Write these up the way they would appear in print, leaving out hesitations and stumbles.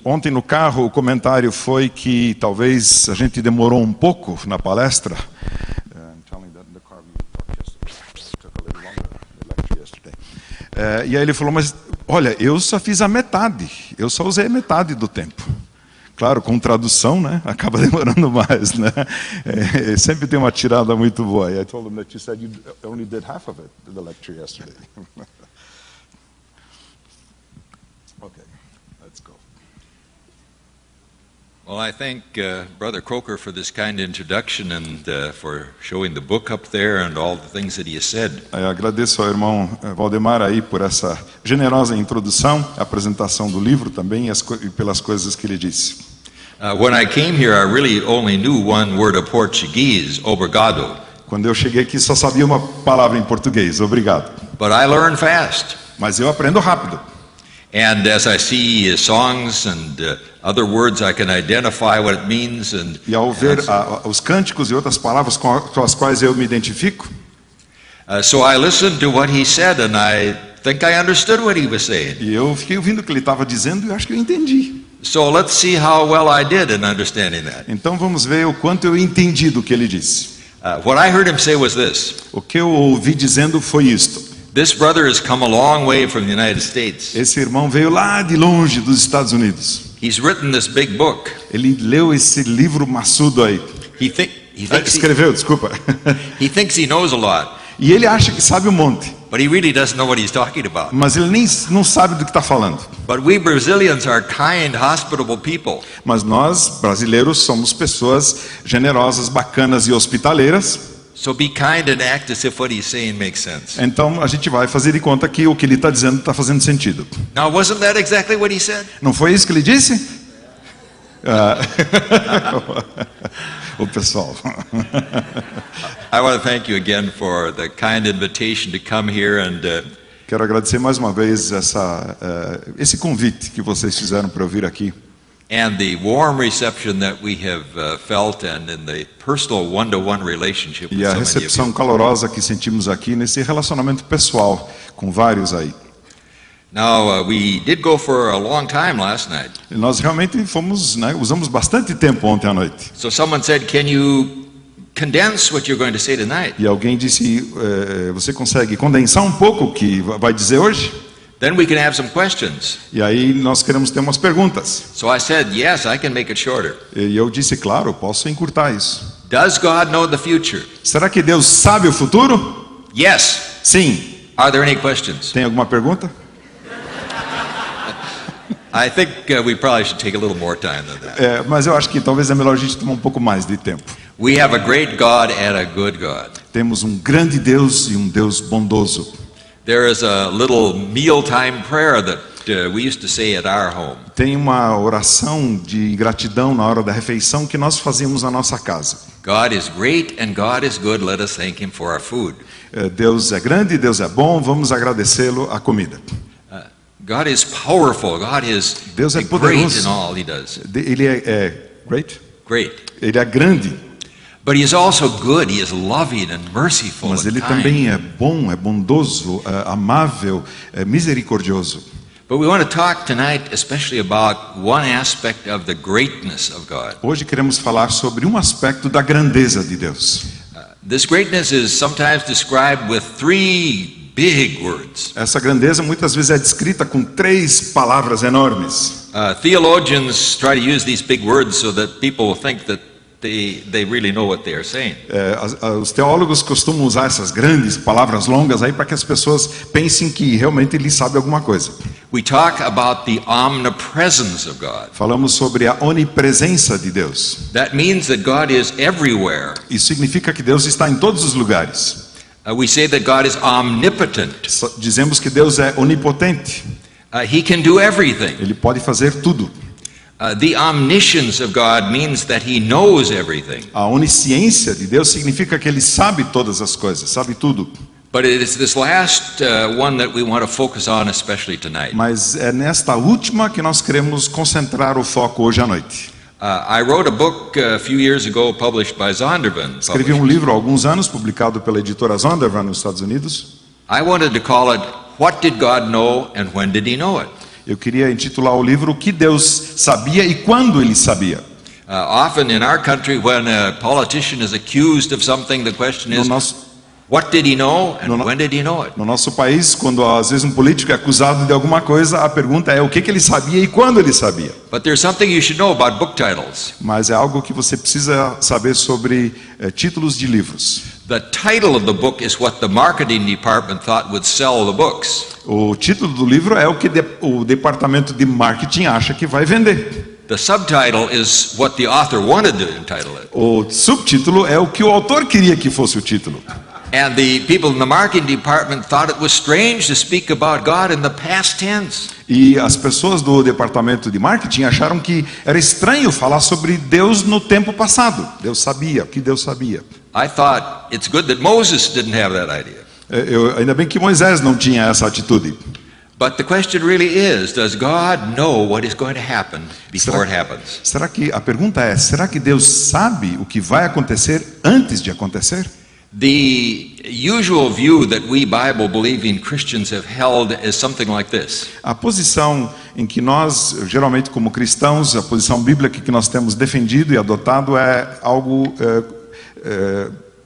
Ontem no carro o comentário foi que talvez a gente demorou um pouco na palestra. E aí ele falou, mas olha, eu só fiz a metade, eu só usei a metade do tempo. Claro, com tradução, né? Acaba demorando mais, né? Sempre tem uma tirada muito boa. I told him that you said you only did half of it, the lecture yesterday. Okay, let's go. Well, I thank Brother Croker for this kind introduction and for showing the book up there and all the things that he has said. Agradeço ao irmão Valdemar aí por essa generosa introdução, a apresentação do livro também e pelas coisas que ele disse. When I came here, I really only knew one word of Portuguese, obrigado. Quando eu cheguei aqui só sabia uma palavra em português, obrigado. But I learn fast. Mas eu aprendo rápido. And as I see songs and other words, I can identify what it means. E ao ver os cânticos e outras palavras com as quais eu me identifico, so I listened to what he said, and I think I understood what he was saying. E eu fiquei ouvindo o que ele estava dizendo e acho que eu entendi. So let's see how well I did in understanding that. Então vamos ver o quanto eu entendi do que ele disse. What I heard him say was this. O que eu ouvi dizendo foi isto. This brother has come a long way from the United States. Esse irmão veio lá de longe dos Estados Unidos. He's written this big book. Ele leu esse livro maçudo aí. Escreveu, desculpa. He thinks he knows a lot. E ele acha que sabe um monte. But he really doesn't know what he's talking about. Mas ele nem não sabe do que está falando. But we Brazilians are kind, hospitable people. Mas nós brasileiros somos pessoas generosas, bacanas e hospitaleiras. So be kind and act as if what he's saying makes sense. Então a gente vai fazer de conta que o que ele está dizendo está fazendo sentido. Now, wasn't that exactly what he said? Não foi isso que ele disse? O pessoal. I want to thank you again for the kind invitation to come here and. Quero agradecer mais uma vez esse convite que vocês fizeram para eu vir aqui. And the warm reception that we have felt and in the personal one-to-one relationship with so many of you. E a recepção calorosa que sentimos aqui nesse relacionamento pessoal com vários aí. Now we did go for a long time last night. E nós realmente fomos, né, usamos bastante tempo ontem à noite. So someone said, "Can you condense what you're going to say tonight?" E alguém disse, você consegue condensar um pouco o que vai dizer hoje? Then we can have some questions. E aí nós queremos ter umas perguntas. So I said, yes, I can make it shorter. E eu disse, claro, posso encurtar isso. Does God know the future? Será que Deus sabe o futuro? Yes. Sim. Are there any questions? Tem alguma pergunta? I think we probably should take a little more time than that. Mas eu acho que talvez é melhor a gente tomar um pouco mais de tempo. We have a great God and a good God. Temos um grande Deus e um Deus bondoso. There is a little mealtime prayer that we used to say at our home. Tem uma oração de gratidão na hora da refeição que nós fazíamos na nossa casa. God is great and God is good. Let us thank him for our food. Deus é grande, Deus é bom, vamos agradecê-lo a comida. God is powerful. God is Deus é great poderoso. in all he does. Ele é great? Great. Ele é grande. But he is also good. He is loving and merciful. Mas ele and também é bom, é bondoso, é amável, é misericordioso. But we want to talk tonight especially about one aspect of the greatness of God. Hoje queremos falar sobre um aspecto da grandeza de Deus. This greatness is sometimes described with three big words. Essa grandeza muitas vezes é descrita com 3 palavras enormes. Theologians try to use these big words so that people think that they really know what they are saying. Os teólogos costumam usar essas grandes palavras longas aí para que as pessoas pensem que realmente ele sabe alguma coisa. We talk about the omnipresence of God. Falamos sobre a onipresença de Deus. That means that God is everywhere. Isso significa que Deus está em todos os lugares. We say that God is omnipotent. Dizemos que Deus é onipotente. He can do everything. Ele pode fazer tudo. The omniscience of God means that he knows everything. A onisciência de Deus significa que ele sabe todas as coisas, sabe tudo. But it is this last one that we want to focus on especially tonight. Mas é nesta última que nós queremos concentrar o foco hoje à noite. I wrote a book a few years ago published by Zondervan. Escrevi um livro há alguns anos, publicado pela editora Zondervan nos Estados Unidos. I wanted to call it What Did God Know and When Did He Know It? Eu queria intitular o livro O que Deus sabia e quando ele sabia. Often in our country, when a politician is accused of something, the question is, what did he know and when did he know it? No nosso país, quando às vezes um político é acusado de alguma coisa, a pergunta é o que ele sabia e quando ele sabia. But there's something you should know about book titles. Mas é algo que você precisa saber sobre títulos de livros. The title of the book is what the marketing department thought would sell the books. O título do livro é o que o departamento de marketing acha que vai vender. The subtitle is what the author wanted to entitle it. O subtítulo é o que o autor queria que fosse o título. And the people in the marketing department thought it was strange to speak about God in the past tense. E as pessoas do departamento de marketing acharam que era estranho falar sobre Deus no tempo passado. Deus sabia, o que Deus sabia. I thought it's good that Moses didn't have that idea. Ainda bem que Moisés não tinha essa atitude. But the question really is, does God know what is going to happen before it happens? Será que a pergunta é, será que Deus sabe o que vai acontecer antes de acontecer? The usual view that we Bible-believing Christians have held is something like this. A posição em que nós, geralmente como cristãos, a posição bíblica que nós temos defendido e adotado é algo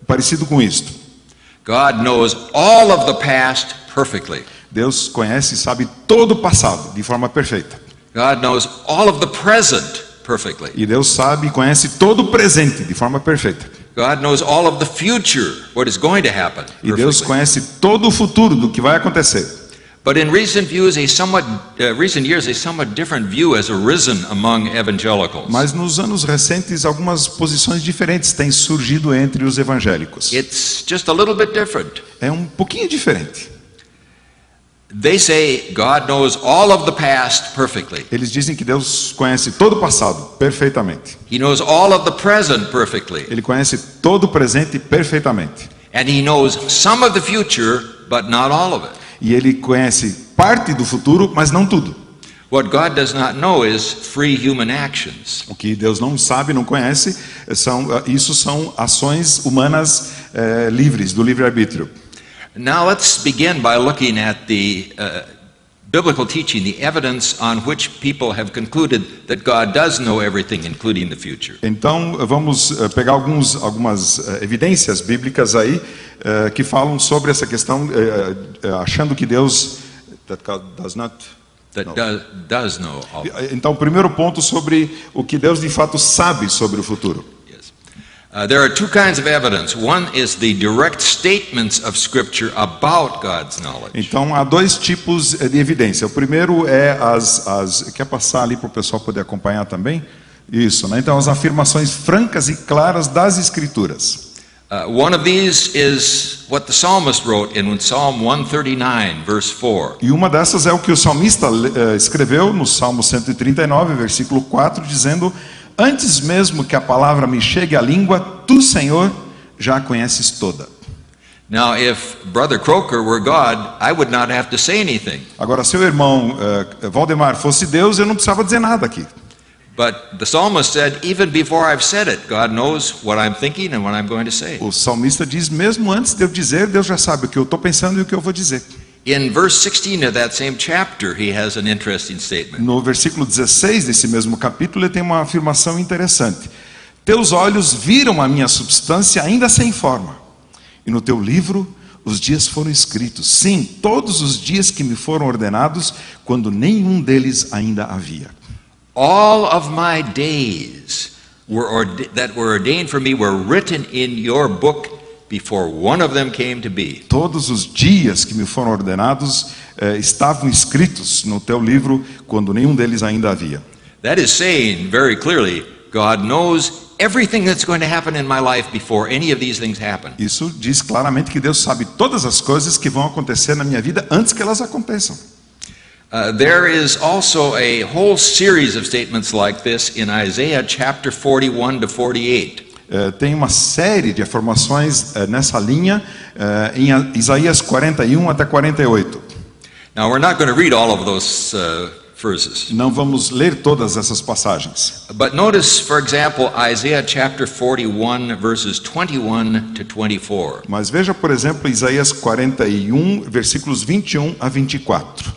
parecido com isto. God knows all of the past perfectly. Deus conhece e sabe todo o passado de forma perfeita. God knows all of the present perfectly. E Deus sabe e conhece todo o presente de forma perfeita. God knows all of the future, what is going to happen. E Deus conhece todo o futuro do que vai acontecer. But in recent years, a somewhat different view has arisen among evangelicals. Mas nos anos recentes, algumas posições diferentes têm surgido entre os evangélicos. It's just a little bit different. É um pouquinho diferente. They say God knows all of the past perfectly. Eles dizem que Deus conhece todo o passado perfeitamente. He knows all of the present perfectly. Ele conhece todo o presente perfeitamente. And he knows some of the future, but not all of it. E ele conhece parte do futuro, mas não tudo. What God does not know is free human actions. O que Deus não sabe, não conhece, são ações humanas livres, do livre-arbítrio. Now let's begin by looking at the biblical teaching, the evidence on which people have concluded that God does know everything, including the future. Então vamos pegar algumas evidências bíblicas aí que falam sobre essa questão, achando que Deus does know all. Então, o primeiro ponto sobre o que Deus de fato sabe sobre o futuro. There are two kinds of evidence. One is the direct statements of Scripture about God's knowledge. Então há dois tipos de evidência. O primeiro é quer passar ali para o pessoal poder acompanhar também? Isso, né? Então as afirmações francas e claras das Escrituras. One of these is what the psalmist wrote in Psalm 139, verse 4. E uma dessas é o que o salmista escreveu no Salmo 139, versículo 4, dizendo: antes mesmo que a palavra me chegue à língua, tu, Senhor, já a conheces toda. Now, if Brother Croker were God, I would not have to say anything. Agora, se o irmão Valdemar fosse Deus, eu não precisava dizer nada aqui. But the psalmist said, even before I've said it, God knows what I'm thinking and what I'm going to say. O salmista diz, mesmo antes de eu dizer, Deus já sabe o que eu estou pensando e o que eu vou dizer. In verse 16 of that same chapter, he has an interesting statement. No versículo 16 desse mesmo capítulo, ele tem uma afirmação interessante. Teus olhos viram a minha substância ainda sem forma, e no teu livro os dias foram escritos. Sim, todos os dias que me foram ordenados, quando nenhum deles ainda havia. All of my days that were ordained for me were written in your book before one of them came to be. Todos os dias que me foram ordenados estavam escritos no teu livro, quando nenhum deles ainda havia. That is saying very clearly, God knows everything that's going to happen in my life before any of these things happen. Isso diz claramente que Deus sabe todas as coisas que vão acontecer na minha vida antes que elas aconteçam. There is also a whole series of statements like this in Isaiah chapter 41 to 48. Tem uma série de afirmações nessa linha em Isaías 41 até 48. Now, we're not going to read all of those verses. Não vamos ler todas essas passagens. But notice, for example, Isaiah chapter 41, verses 21 to 24. Mas veja, por exemplo, Isaías 41, versículos 21 a 24.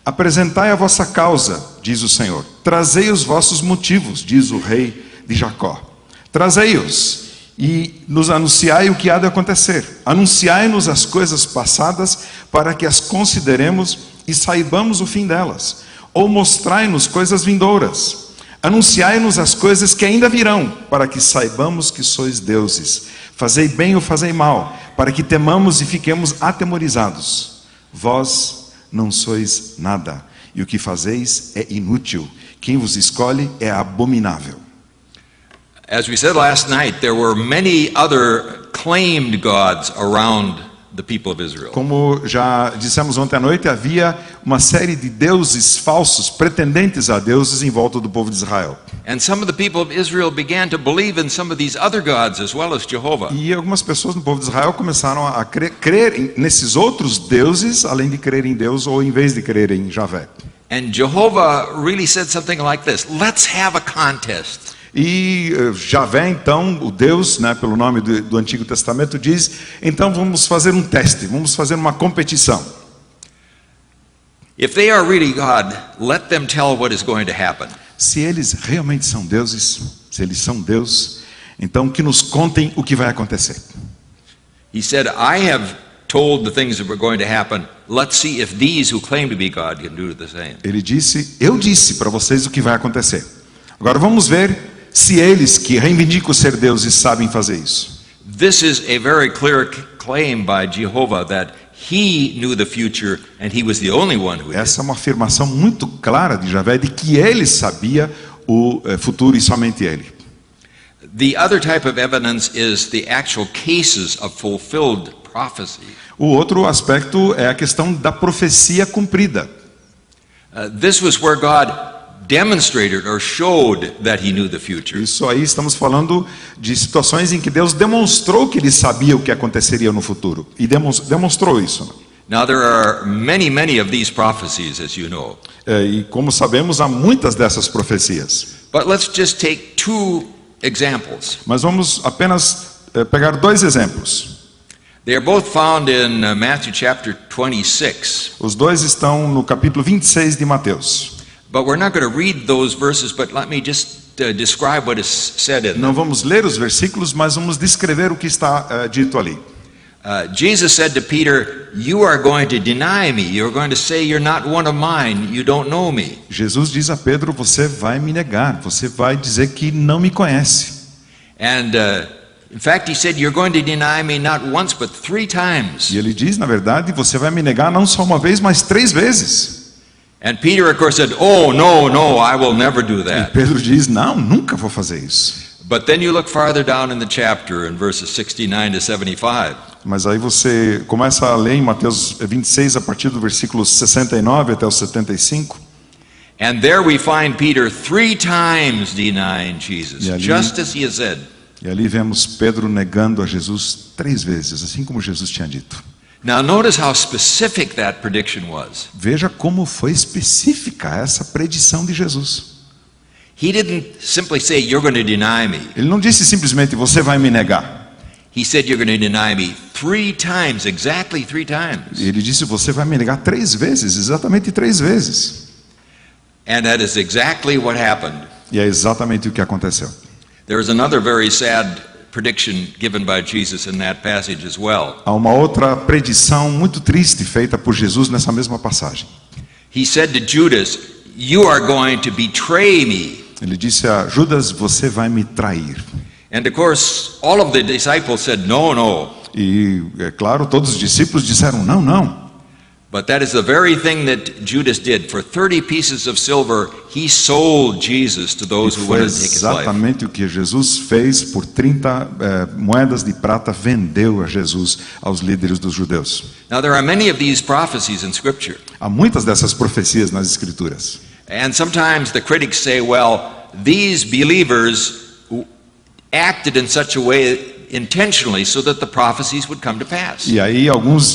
Apresentai a vossa causa, diz o Senhor. Trazei os vossos motivos, diz o rei de Jacó. Trazei-os e nos anunciai o que há de acontecer. Anunciai-nos as coisas passadas para que as consideremos e saibamos o fim delas. Ou mostrai-nos coisas vindouras. Anunciai-nos as coisas que ainda virão, para que saibamos que sois deuses. Fazei bem ou fazei mal, para que temamos e fiquemos atemorizados. Vós não sois nada, e o que fazeis é inútil. Quem vos escolhe é abominável. As we said last night, there were many other claimed gods around the people of Israel. Como já dissemos ontem à noite, havia uma série de deuses falsos, pretendentes a deuses em volta do povo de Israel. And some of the people of Israel began to believe in some of these other gods as well as Jehovah. E algumas pessoas no povo de Israel começaram a crer nesses outros deuses, além de crer em Deus ou em vez de crer em Javé. And Jehovah really said something like this: let's have a contest. E Javé, então, o Deus, né, pelo nome do Antigo Testamento, diz: então vamos fazer um teste, vamos fazer uma competição. If they are really God, let them tell what is going to happen. Se eles realmente são deuses, se eles são Deus, então que nos contem o que vai acontecer. He said, I have told the things that were going to happen. Let's see if these who claim to be God can do the same. Ele disse: eu disse para vocês o que vai acontecer. Agora vamos ver se eles que reivindicam ser deuses sabem fazer isso. This is a very clear claim by Jehovah that he knew the future and he was the only one who did. Essa é uma afirmação muito clara de Javé de que ele sabia o futuro e somente ele. The other type of evidence is the actual cases of fulfilled prophecy. O outro aspecto é a questão da profecia cumprida. This was where God demonstrated or showed that he knew the future. Isso aí estamos falando de situações em que Deus demonstrou que ele sabia o que aconteceria no futuro. E demonstrou isso. Now there are many of these prophecies, as you know. E como sabemos, há muitas dessas profecias. But let's just take two examples. Mas vamos apenas pegar dois exemplos. They are both found in Matthew chapter 26. Os dois estão no capítulo 26 de Mateus. But we're not going to read those verses, but let me just describe what is said in them. Não vamos ler os versículos, mas vamos descrever o que está dito ali. Jesus said to Peter, you are going to deny me. You're going to say you're not one of mine. You don't know me. Jesus diz a Pedro: você vai me negar, você vai dizer que não me conhece. And in fact, he said, you're going to deny me not once, but 3 times. E ele diz, na verdade, você vai me negar não só uma vez, mas 3 vezes. And Peter, of course, said, oh, no, I will never do E that. Pedro diz: não, nunca vou fazer isso. But then you look farther down in the chapter in verses 69 to 75. Mas aí você começa a ler em Mateus 26, a partir do versículo 69 até o 75. And there we find Peter 3 times denying Jesus, E ali- just as he has said. E ali vemos Pedro negando a Jesus 3 vezes, assim como Jesus tinha dito. Now notice how specific that prediction was. Veja como foi específica essa predição de Jesus. He didn't simply say, you're going to deny me. Ele não disse simplesmente: você vai me negar. He said, you're going to deny me 3 times, exactly 3 times. Ele disse: você vai me negar 3 vezes, exatamente 3 vezes. And that is exactly what happened. E é exatamente o que aconteceu. There is another very sad prediction given by Jesus in that passage as well. Há uma outra predição muito triste feita por Jesus nessa mesma passagem. He said to Judas, you are going to betray me. Ele disse a Judas: você vai me trair. And of course, all of the disciples said, no. E, é claro, todos os discípulos disseram: não, não. But that is the very thing that Judas did. For 30 pieces of silver, he sold Jesus to E those who foi wanted to take his life. exatamente o que Jesus fez. Por 30 moedas de prata, vendeu a Jesus aos líderes dos judeus. Now, there are many of these prophecies in Scripture. Há muitas dessas profecias nas Escrituras. And sometimes the critics say, well, these believers acted in such a way intentionally so that the prophecies would come to pass. E aí alguns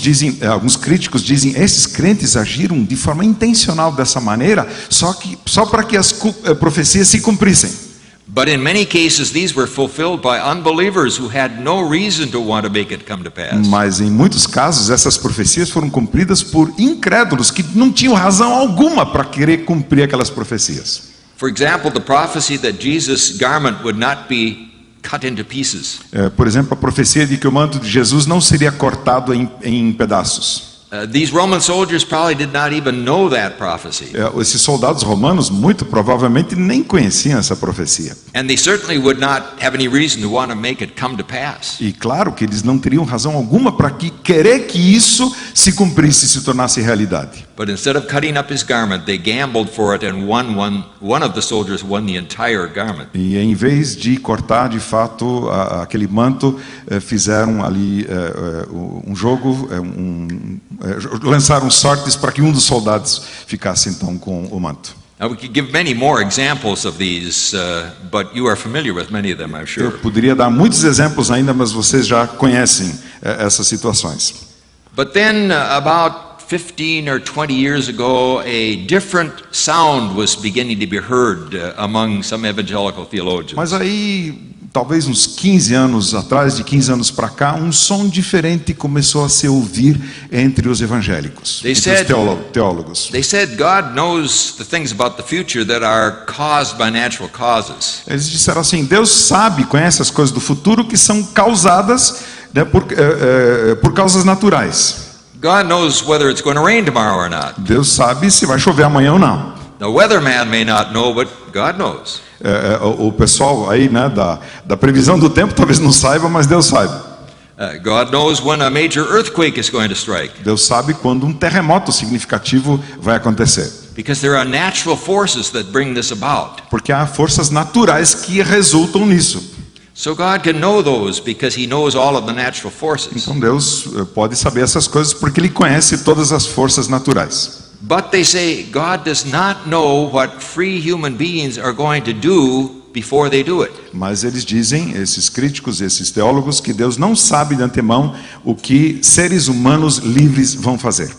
críticos dizem, esses crentes agiram de forma intencional dessa maneira, só para que as profecias se cumprissem. But in many cases these were fulfilled by unbelievers who had no reason to want to make it come to pass. Mas em muitos casos essas profecias foram cumpridas por incrédulos que não tinham razão alguma para querer cumprir aquelas profecias. For example, the prophecy that Jesus' garment would not be cut into pieces. Por exemplo, a profecia de que o manto de Jesus não seria cortado em pedaços. These Roman soldiers probably did not even know that prophecy. Esses soldados romanos muito provavelmente nem conheciam essa profecia. And they certainly would not have any reason to want to make it come to pass. E claro que eles não teriam razão alguma para querer que isso se cumprisse, se tornasse realidade. But instead of cutting up his garment, they gambled for it and one of the soldiers won the entire garment. E em vez de cortar de fato aquele manto, fizeram ali um jogo, lançaram sortes para que um dos soldados ficasse então com o manto. Now we could give many more examples of these, but you are familiar with many of them, I'm sure. Eu poderia dar muitos exemplos ainda, mas vocês já conhecem essas situações. But then about 15 or 20 years ago, a different sound was beginning to be heard among some evangelical theologians. Mas aí, talvez uns 15 anos atrás, de 15 anos para cá, um som diferente começou a se ouvir entre os evangélicos, entre os teólogos. They said God knows the things about the future that are caused by natural causes. Eles disseram assim, Deus sabe, conhece as coisas do futuro que são causadas, né, por causas naturais. God knows whether it's going to rain tomorrow or not. Deus sabe se vai chover amanhã ou não. The weatherman may not know, but God knows. O pessoal aí, né, da previsão do tempo talvez não saiba, mas Deus sabe. God knows when a major earthquake is going to strike. Deus sabe quando um terremoto significativo vai acontecer. Because there are natural forces that bring this about. Porque há forças naturais que resultam nisso. So God can know those because he knows all of the natural forces. Então Deus pode saber essas coisas porque ele conhece todas as forças naturais. But they say God does not know what free human beings are going to do before they do it. Mas eles dizem, esses críticos, esses teólogos, que Deus não sabe de antemão o que seres humanos livres vão fazer.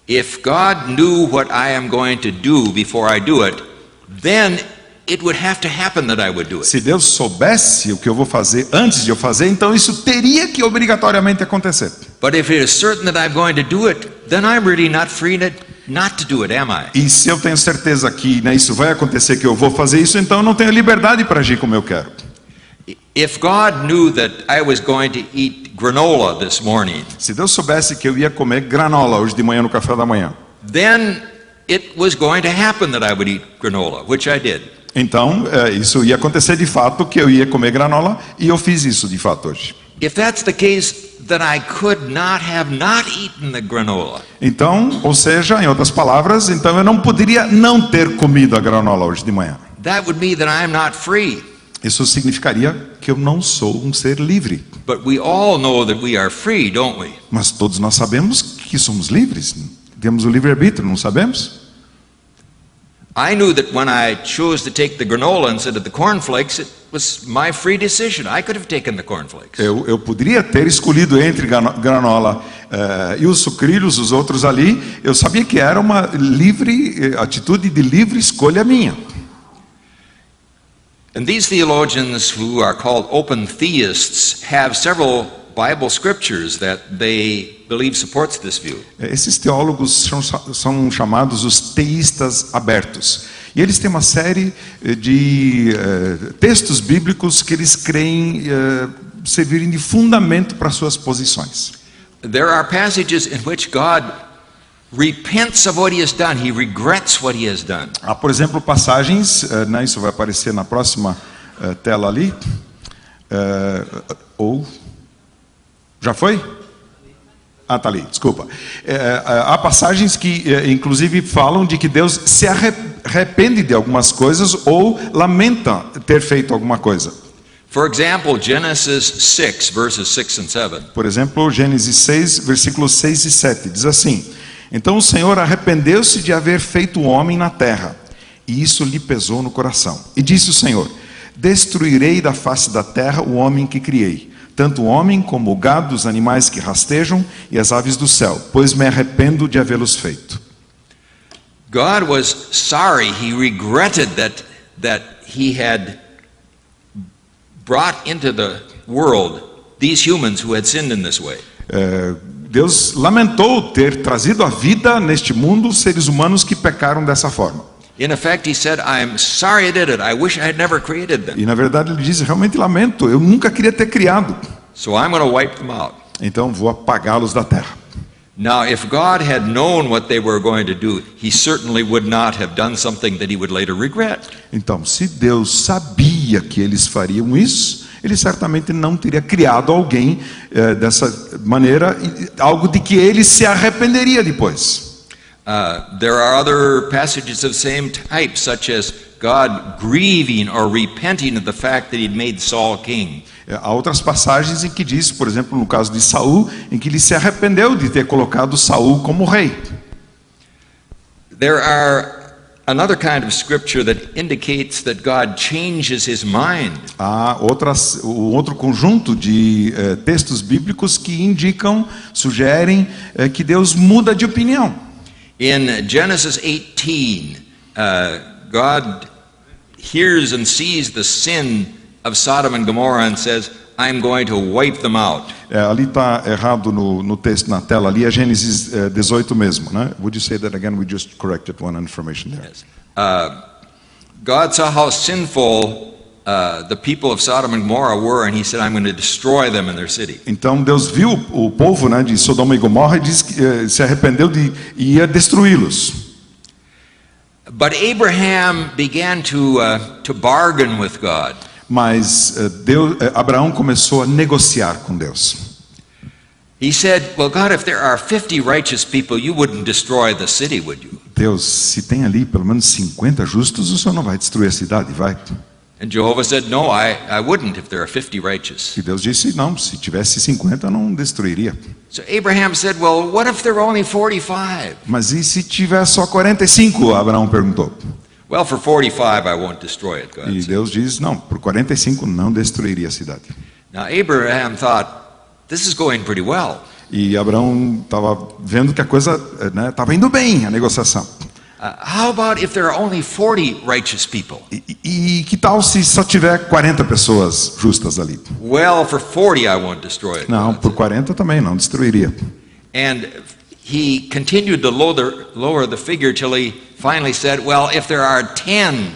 If God knew what I am going to do before I do it, then it would have to happen that I would do it. Se Deus soubesse o que eu vou fazer antes de eu fazer, então isso teria que obrigatoriamente acontecer. But if it is certain that I'm going to do it, then I'm really not free not to do it, am I? E se eu tenho certeza que, né, isso vai acontecer, que eu vou fazer isso, então eu não tenho liberdade para agir como eu quero. If God knew that I was going to eat granola this morning, Se Deus soubesse que eu ia comer granola hoje de manhã no café da manhã, then it was going to happen that I would eat granola, which I did. então isso ia acontecer de fato, que eu ia comer granola, e eu fiz isso de fato hoje. If that's the case, then I could not have not eaten the granola. Então, ou seja, em outras palavras, então eu não poderia não ter comido a granola hoje de manhã. That would mean that I'm not free. Isso significaria que eu não sou um ser livre. But we all know that we are free, don't we? Mas todos nós sabemos que somos livres. Temos o livre-arbítrio, não sabemos? I knew that when I chose to take the granola instead of the cornflakes, it was my free decision. I could have taken the cornflakes. Eu poderia ter escolhido entre granola e os sucrilhos, os outros ali. Eu sabia que era uma atitude de livre escolha minha. And these theologians who are called open theists have several Bible scriptures that they believe supports this view. Esses teólogos são chamados os teístas abertos. E eles têm uma série de textos bíblicos que eles creem servirem de fundamento para suas posições. There are passages in which God repents of what he has done. He regrets what he has done. Há, por exemplo, passagens, né, isso vai aparecer na próxima tela ali, ou já foi? Ah, tá ali, desculpa. Há passagens que, inclusive, falam de que Deus se arrepende de algumas coisas ou lamenta ter feito alguma coisa. For example, Genesis 6, verses 6 and 7. Por exemplo, Gênesis 6, versículos 6 e 7, diz assim: Então o Senhor arrependeu-se de haver feito o homem na terra, e isso lhe pesou no coração. E disse o Senhor: destruirei da face da terra o homem que criei, tanto o homem como o gado, os animais que rastejam e as aves do céu, pois me arrependo de havê-los feito. God was sorry. He regretted that he had brought into the world these humans who had sinned in this way. Deus lamentou ter trazido à vida neste mundo seres humanos que pecaram dessa forma. In effect, he said, I'm sorry I did it. I wish I had never created them. E na verdade ele diz, realmente lamento, eu nunca queria ter criado. So I'm going to wipe them out. Então vou apagá-los da terra. Now, if God had known what they were going to do, he certainly would not have done something that he would later regret. Então, se Deus sabia que eles fariam isso, ele certamente não teria criado alguém dessa maneira, algo de que ele se arrependeria depois. There are other passages of the same type, such as God grieving or repenting of the fact that he'd made Saul king. Há outras passagens em que diz, por exemplo, no caso de Saul, em que ele se arrependeu de ter colocado Saul como rei. There are another kind of scripture that indicates that God changes his mind. Há outro conjunto de textos bíblicos que indicam, sugerem que Deus muda de opinião. In Genesis 18, God hears and sees the sin of Sodom and Gomorrah and says, I'm going to wipe them out. Ali está errado no texto na tela, ali é Gênesis 18 mesmo, né? Would you say that again? We just corrected one information there. Yes. God saw how sinful the people of Sodom and Gomorrah were, and he said, I'm going to destroy them in their city. Então Deus viu o povo, né, de Sodoma e Gomorra e disse que se arrependeu e ia destruí-los. But Abraham began to bargain with God. Mas Abraão começou a negociar com Deus. He said, well, God, if there are 50 righteous people, you wouldn't destroy the city, would you? Deus, se tem ali pelo menos 50 justos, o Senhor não vai destruir a cidade, vai? And Jehovah said, no, I wouldn't if there are 50 righteous. E Deus disse, não, se tivesse 50, não destruiria. So Abraham said, well, what if there are only 45? Mas e se tiver só 45? Abraão perguntou. Well, for 45 I won't destroy it, God E said. Deus diz, não, por 45 não destruiria a cidade. Now Abraham thought, this is going pretty well. E Abraão estava vendo que a coisa estava indo bem, a negociação. How about if there are only 40 righteous people? E que tal se só tiver 40 pessoas justas ali? Well, for 40 I won't destroy it. Não, God por said. 40 também não destruiria. And he continued to lower the figure till he finally said, well, if there are 10,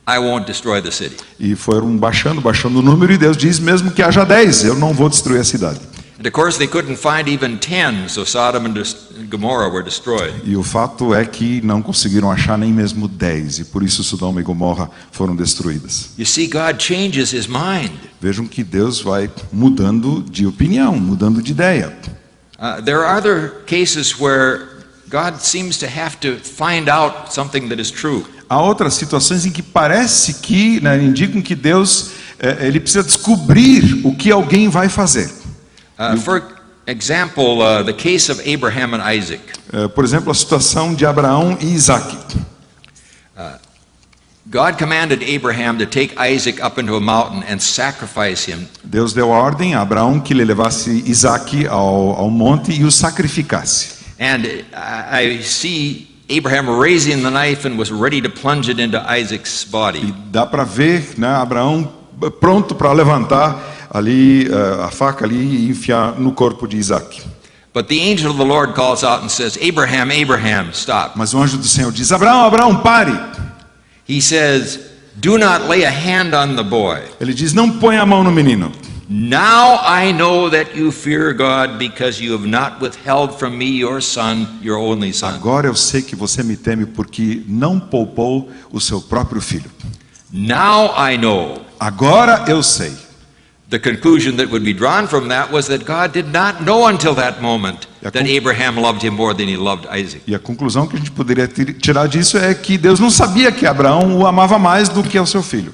I won't destroy the city. E foram baixando o número e Deus diz, mesmo que haja 10, eu não vou destruir a cidade. And of course they couldn't find even 10, so Sodom and Gomorrah were destroyed. E o fato é que não conseguiram achar nem mesmo 10, e por isso Sodoma e Gomorra foram destruídas. You see, God changes his mind. Vejam que Deus vai mudando de opinião, mudando de ideia. There are other cases where God seems to have to find out something that is true. Há outras situações em que parece que, indicam que Deus ele precisa descobrir o que alguém vai fazer. For example, the case of Abraham and Isaac. Por exemplo, a situação de Abraão e Isaac. God commanded Abraham to take Isaac up into a mountain and sacrifice him. Deus deu a ordem a Abraão que ele levasse Isaac ao monte e o sacrificasse. And I see Abraham raising the knife and was ready to plunge it into Isaac's E body. dá para ver, Abraão pronto para levantar ali a faca ali e enfiar no corpo de Isaac. But the angel of the Lord calls out and says, Abraham, Abraham, stop. Mas o anjo do Senhor diz: Abraão, Abraão, pare. He says, do not lay a hand on the boy. Ele diz: não põe a mão no menino. Now I know that you fear God because you have not withheld from me your son, your only son. Agora eu sei que você me teme porque não poupou o seu próprio filho. Now I know. Agora eu sei. The conclusion that would be drawn from that was that God did not know until that moment that Abraham loved him more than he loved Isaac. E a conclusão que a gente poderia tirar disso é que Deus não sabia que Abraão o amava mais do que o seu filho.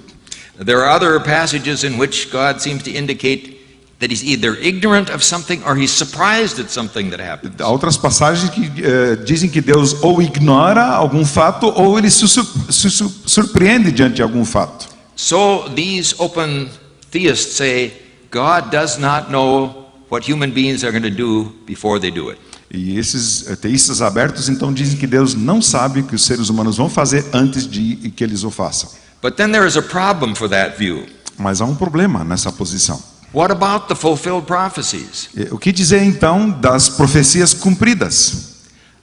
There are other passages in which God seems to indicate that he's either ignorant of something or he's surprised at something that happened. Há outras passagens que dizem que Deus ou ignora algum fato ou ele se surpreende diante de algum fato. So these open theists say God does not know what human beings are going to do before they do it. E esses teístas abertos então dizem que Deus não sabe o que os seres humanos vão fazer antes de que eles o façam. But then there is a problem for that view. Mas há um problema nessa posição. What about the fulfilled prophecies? O que dizer então das profecias cumpridas?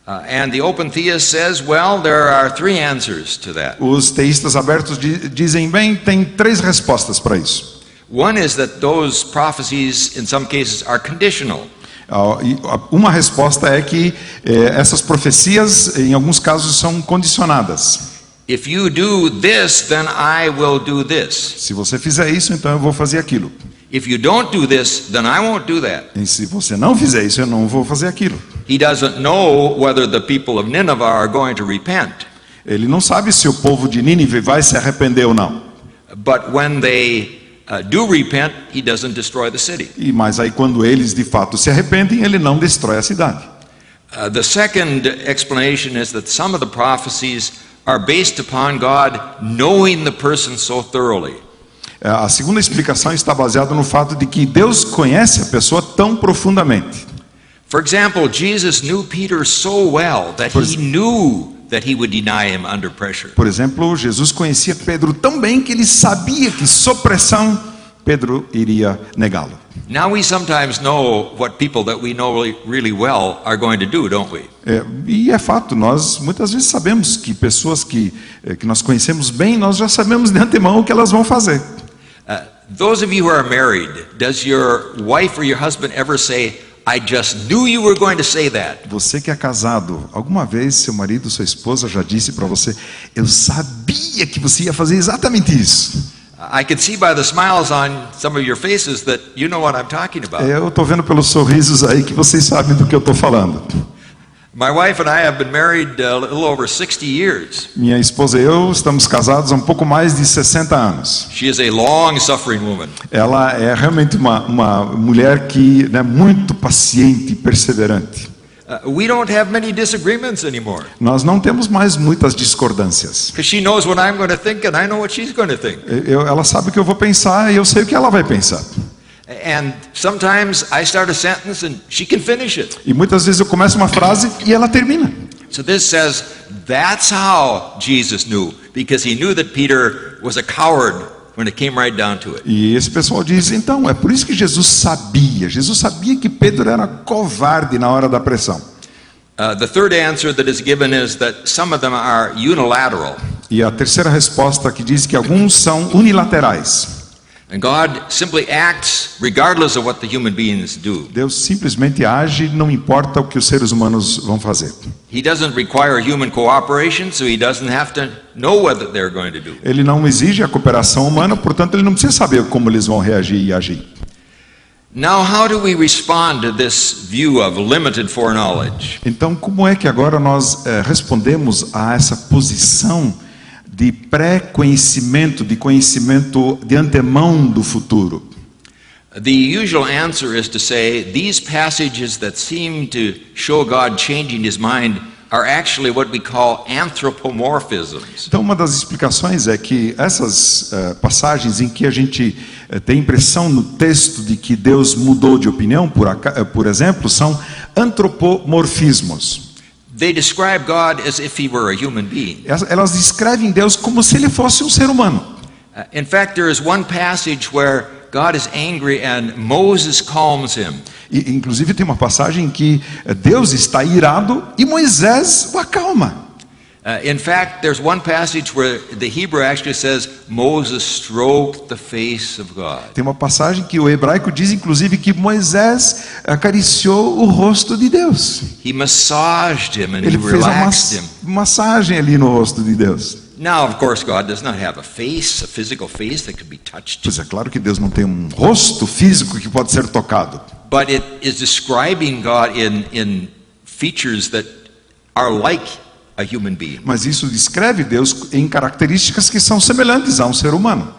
And the open theist says, well, there are three answers to that. Os teístas abertos dizem, bem, tem 3 respostas para isso. One is that those prophecies, in some cases, are conditional. Uma resposta é que essas profecias, em alguns casos, são condicionadas. If you do this, then I will do this. Se você fizer isso, então eu vou fazer aquilo. If you don't do this, then I won't do that. E se você não fizer isso, eu não vou fazer aquilo. He doesn't know whether the people of Nineveh are going to repent. Ele não sabe se o povo de Nínive vai se arrepender ou não. But when they do repent, he doesn't destroy the city. Mas aí quando eles de fato se arrependem, ele não destrói a cidade. The second explanation is that some of the prophecies are based upon God knowing the person so thoroughly. A segunda explicação está baseada no fato de que Deus conhece a pessoa tão profundamente. For example, Jesus knew Peter so well that he knew that he would deny him under pressure. Por exemplo, Jesus conhecia Pedro tão bem que ele sabia que sob pressão Pedro iria negá-lo. Now we sometimes know what people that we know really well are going to do, don't we? E é fato, nós muitas vezes sabemos que pessoas que nós conhecemos bem, nós já sabemos de antemão o que elas vão fazer. Those of you who are married, does your wife or your husband ever say, I just knew you were going to say that? Você que é casado, alguma vez seu marido, sua esposa já disse para você, eu sabia que você ia fazer exatamente isso. I can see by the smiles on some of your faces that you know what I'm talking about. Eu estou vendo pelos sorrisos aí que vocês sabem do que eu estou falando. My wife and I have been married a little over 60 years. Minha esposa e eu estamos casados há um pouco mais de 60 anos. She is a long-suffering woman. Ela é realmente uma mulher que é muito paciente e perseverante. We don't have many disagreements anymore. Nós não temos mais muitas discordâncias. Because she knows what I'm going to think and I know what she's going to think. Ela sabe o que eu vou pensar e eu sei o que ela vai pensar. And sometimes I start a sentence and she can finish it. E muitas vezes eu começo uma frase e ela termina. So this says that's how Jesus knew, because he knew that Peter was a coward when it came right down to it. E esse pessoal diz, então, é por isso que Jesus sabia que Pedro era covarde na hora da pressão. The third answer that is given is that some of them are unilateral. E a terceira resposta que diz que alguns são unilaterais. And God simply acts regardless of what the human beings do. Deus simplesmente age, não importa o que os seres humanos vão fazer. He doesn't require human cooperation, so he doesn't have to know what they're going to do. Ele não exige a cooperação humana, portanto ele não precisa saber como eles vão reagir e agir. Now, how do we respond to this view of limited foreknowledge? Então, como é que agora nós respondemos a essa posição de pré-conhecimento, de conhecimento de antemão do futuro? The usual answer is to say these passages that seem to show God changing his mind are actually what we call anthropomorphisms. Então, uma das explicações é que essas passagens em que a gente tem impressão no texto de que Deus mudou de opinião, por exemplo, são antropomorfismos. They describe God as if he were a human being. Elas descrevem Deus como se ele fosse um ser humano. In fact, there is one passage where God is angry and Moses calms him. E, inclusive tem uma passagem em que Deus está irado e Moisés o acalma. In fact, there's one passage where the Hebrew actually says Moses stroked the face of God. Tem uma passagem que o hebraico diz inclusive que Moisés acariciou o rosto de Deus. He massaged him and Ele he fez uma relaxed him. massagem ali no rosto de Deus. Now, of course, God does not have a face, a physical face that could be touched. Pois é claro que Deus não tem um rosto físico que pode ser tocado. But it is describing God in features that are like a human being. Mas isso descreve Deus em características que são semelhantes a um ser humano.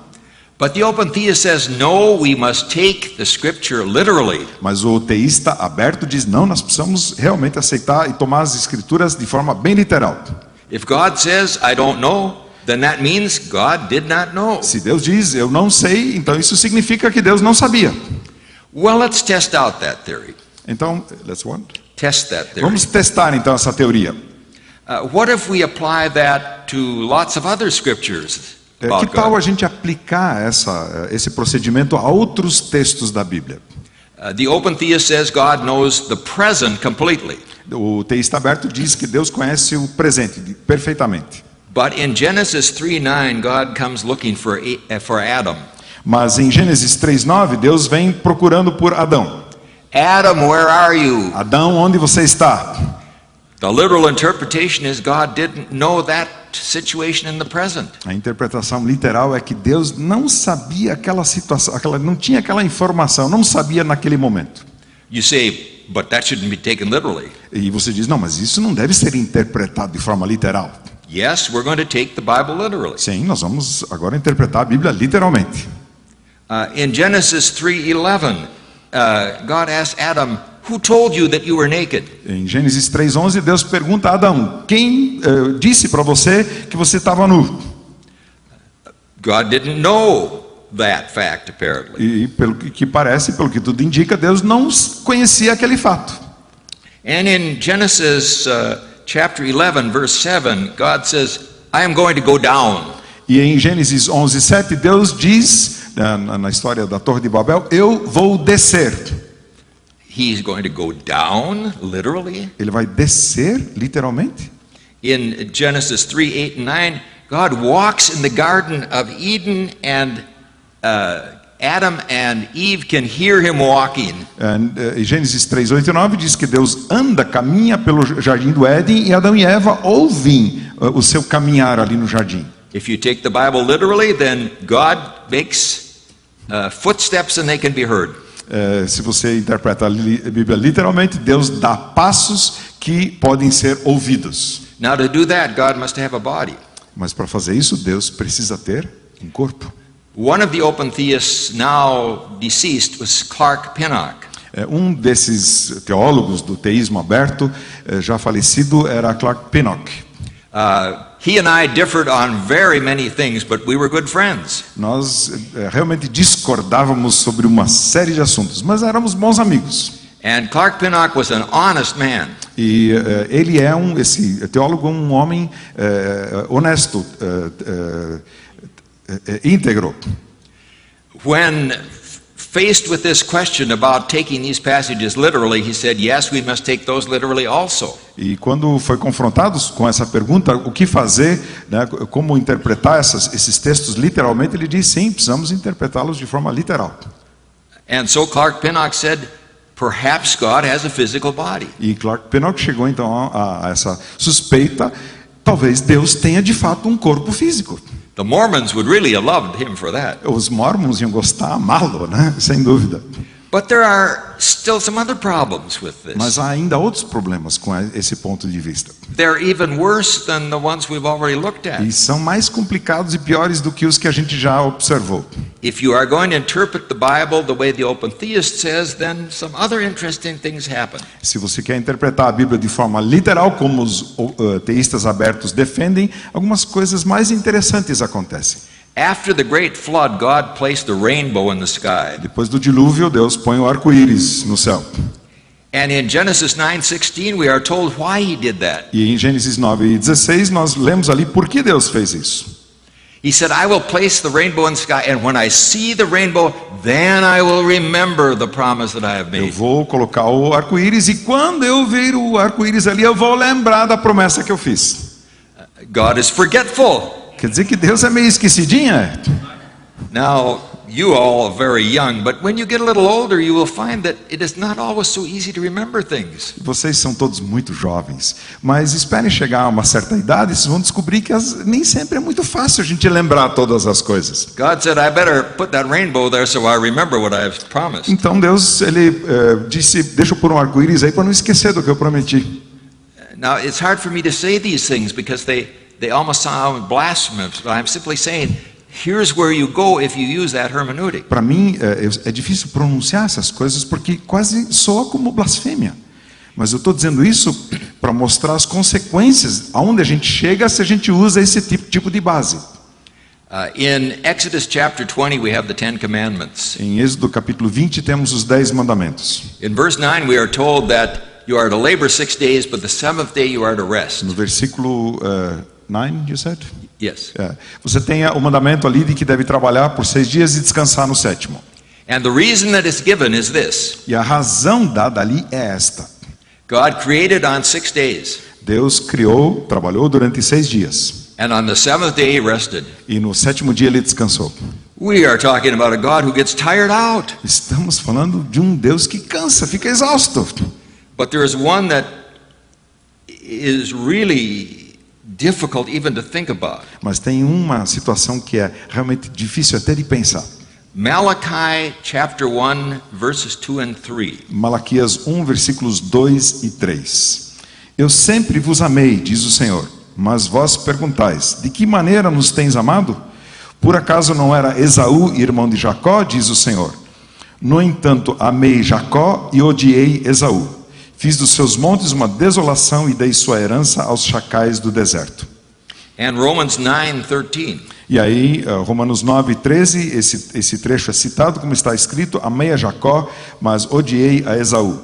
But the open theist says, no, we must take the scripture literally. Mas o teísta aberto diz, não, nós precisamos realmente aceitar e tomar as escrituras de forma bem literal. If God says, I don't know, then that means God did not know. Se Deus diz, eu não sei, então isso significa que Deus não sabia. Well, let's test out that theory. Então, let's what? Test that theory. Vamos testar então essa teoria. What if we apply that to lots of other scriptures Que about tal God? a gente aplicar esse procedimento a outros textos da Bíblia? The open theist says God knows the present completely. O teísta aberto diz que Deus conhece o presente perfeitamente. But in Genesis 3:9, God comes looking for Adam. Mas em Gênesis 3:9, Deus vem procurando por Adão. Adam, where are you? Adão, onde você está? The literal interpretation is God didn't know that situation in the present. A interpretação literal é que Deus não sabia aquela situação, não tinha aquela informação, não sabia naquele momento. You say, but that shouldn't be taken literally. E você diz, não, mas isso não deve ser interpretado de forma literal. Yes, we're going to take the Bible literally. Sim, nós vamos agora interpretar a Bíblia literalmente. In Genesis 3:11, God asked Adam, "Who told you that you were naked?" Em Gênesis 3:11, Deus pergunta a Adão, quem disse para você que você estava nu? God didn't know that fact, apparently. E pelo que parece, pelo que tudo indica, Deus não conhecia aquele fato. And in Genesis chapter 11, verse 7, God says, "I am going to go down." E em Gênesis 11:7, Deus diz, na história da Torre de Babel, eu vou descer. He's going to go down, literally. Ele vai descer, literalmente? In Genesis 3:8 and 9, God walks in the Garden of Eden, and Adam and Eve can hear him walking. Em Gênesis 3:8 e 9 diz que Deus caminha pelo jardim do Éden e Adão e Eva ouvem o seu caminhar ali no jardim. If you take the Bible literally, then God makes footsteps and they can be heard. Se você interpreta a Bíblia literalmente, Deus dá passos que podem ser ouvidos. Now to do that, God must have a body. Mas para fazer isso, Deus precisa ter um corpo. One of the open theists now deceased was Clark Pinnock. Um desses teólogos do teísmo aberto, já falecido, era Clark Pinnock. He and I differed on very many things, but we were good friends. Nós realmente discordávamos sobre uma série de assuntos, mas éramos bons amigos. And Clark Pinnock was an honest man. E ele esse teólogo, um homem honesto, íntegro. When faced with this question about taking these passages literally, he said, "Yes, we must take those literally also." E quando foi confrontado com essa pergunta, o que fazer, né, como interpretar esses textos literalmente, ele disse, sim, precisamos interpretá-los de forma literal. And so Clark Pinnock said, "Perhaps God has a physical body." E Clark Pinnock chegou então a essa suspeita, talvez Deus tenha de fato um corpo físico. The Mormons would really have loved him for that. Os mormons iam gostar, amá-lo, né? Sem dúvida. But there are still some other problems with this. Mas há ainda outros problemas com esse ponto de vista. They're even worse than the ones we've already looked at. E são mais complicados e piores do que os que a gente já observou. If you are going to interpret the Bible the way the open theist says, then some other interesting things happen. Se você quer interpretar a Bíblia de forma literal, como os teístas abertos defendem, algumas coisas mais interessantes acontecem. After the great flood, God placed the rainbow in the sky. Depois do dilúvio, Deus põe o arco-íris no céu. And in Genesis 9:16, we are told why he did that. E em Gênesis 9:16, nós lemos ali por que Deus fez isso. He said, "I will place the rainbow in the sky, and when I see the rainbow, then I will remember the promise that I have Eu made." vou colocar o arco-íris e quando eu ver o arco-íris ali, eu vou lembrar da promessa que eu fiz. God is forgetful. Quer dizer que Deus é meio esquecidinha? Now, you all are very young, but when you get a little older, you will find that it is not always so easy to remember things. Vocês são todos muito jovens, mas esperem chegar a uma certa idade e vocês vão descobrir que nem sempre é muito fácil a gente lembrar todas as coisas. God said, "I better put that rainbow there so I remember what I have promised." Então Deus, ele disse, deixa eu pôr um arco-íris aí para não esquecer do que eu prometi. Now, it's hard for me to say these things because they almost sound blasphemous, but I'm simply saying, here's where you go if you use that hermeneutic. Para mim é difícil pronunciar essas coisas porque quase soa como blasfêmia. Mas eu estou dizendo isso para mostrar as consequências, aonde a gente chega se a gente usa esse tipo de base. In Exodus chapter 20, we have the Ten Commandments. Em Êxodo capítulo 20 temos os 10 mandamentos. In verse 9, we are told that you are to labor 6 days, but the seventh day you are to rest. No versículo 9, you said? Yes. Você tem o mandamento ali de que deve trabalhar por 6 dias e descansar no sétimo. And the reason that is given is this. E a razão dada ali é esta. God created on 6 days, Deus criou, trabalhou durante 6 dias. and on the seventh day he rested. E no sétimo dia ele descansou. We are talking about a God who gets tired out. Estamos falando de um Deus que cansa, fica exausto. But there is one that is really difficult even to think about. Mas tem uma situação que é realmente difícil até de pensar. Malachi chapter 1 verses 2 and 3. Malaquias 1, versículos 2 e 3. Eu sempre vos amei, diz o Senhor, mas vós perguntais, de que maneira nos tens amado? Por acaso não era Esaú, irmão de Jacó, diz o Senhor. No entanto, amei Jacó e odiei Esaú. Fiz dos seus montes uma desolação e dei sua herança aos chacais do deserto. And Romans 9:13. E aí, Romanos 9, 13, esse trecho é citado como está escrito, amei a Jacó, mas odiei a Esaú.